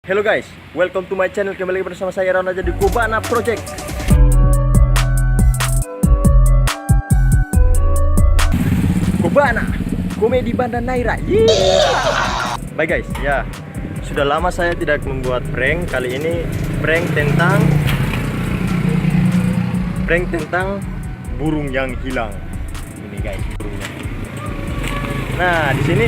Hello guys, welcome to my channel. Kembali lagi bersama saya Rana di Kubana Project. Kubana, komedi Banda Naira. Bye guys, ya sudah lama saya tidak membuat prank. Kali ini prank tentang burung yang hilang. Ini guys, burungnya. Nah, di sini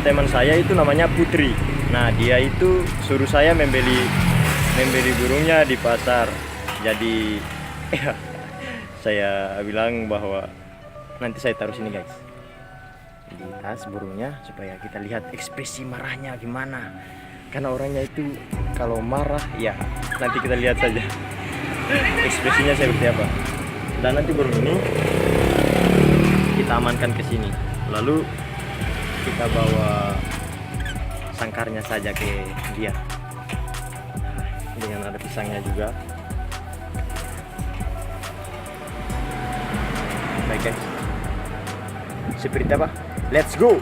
teman saya itu namanya Putri. Nah, dia itu suruh saya membeli burungnya di pasar. Jadi saya bilang bahwa nanti saya taruh sini guys, di tas burungnya, supaya kita lihat ekspresi marahnya gimana. Karena orangnya itu kalau marah ya nanti kita lihat saja ekspresinya seperti apa. Dan nanti burung ini kita amankan ke sini, lalu kita bawa sangkarnya saja ke dia dengan ada pisangnya juga. Baik guys, seperti apa? Let's go.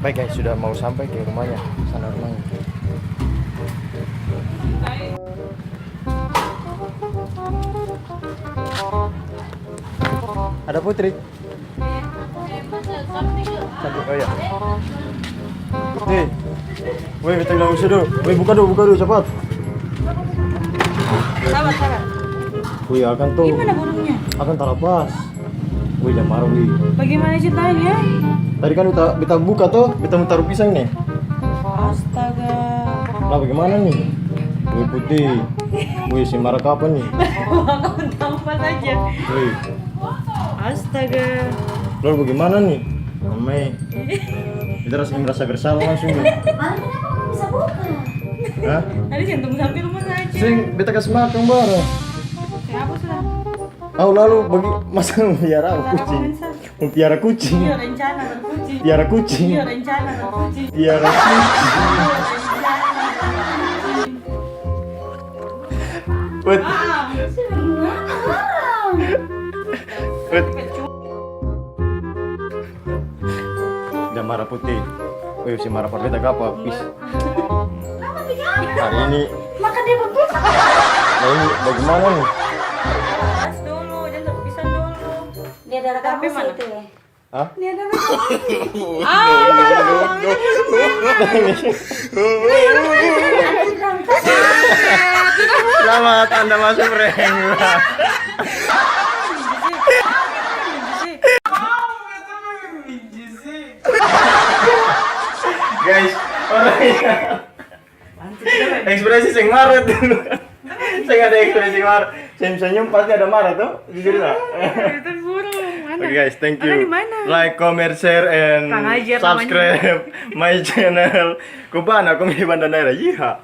Baik guys, sudah mau sampai ke rumahnya, sana rumahnya. Ada Putri. Cantik, oh ya. Putri, woi kita bilang dulu. Woi buka dulu cepat. Sabar. Woi akan tuh. Gimana burungnya? Akan terlepas. Woi jangan marah woi. Bagaimana ceritanya? Tadi kan kita buka tuh, kita mau taruh pisang nih. Astaga. Nah bagaimana nih? Woi Putih, woi si marah kapan nih? Kamu tampar aja. Woi, Astaga. lalu bagaimana nih? Mame, kita merasa bersalah langsung nih. Malam kenapa kamu bisa buka? Hah? Tadi jantung sampai rumah saja. Sing, beta kasih makan bareng. Siapa sudah? Lalu bagi masa mempiara kucing? Mempiara kucing? Iya rencana berkucing. Piara kucing? Iya rencana berkucing. Piara kucing? Wait, wait. Udah marah Putih. Wih si marah Putih tak apa, pis. Hari ini Makan dia betul. nah ini bagaimana nih? Pas dulu, jangan pisang dulu. Dia ada rekaman Tapi mana? itu ya. Hah? Dia ada Selamat Anda masuk prank. Guys, orangnya ekspresi sing marah dulu. Saya nggak ada ekspresi marah. Senyum pasti ada marah tuh. Jujur lah. Itu burung. Mana? Oke guys, thank Ada di you. mana? Like, comment, share, and Kang Ajar subscribe my channel. Kubana Komedi Banda Naira. Yiha.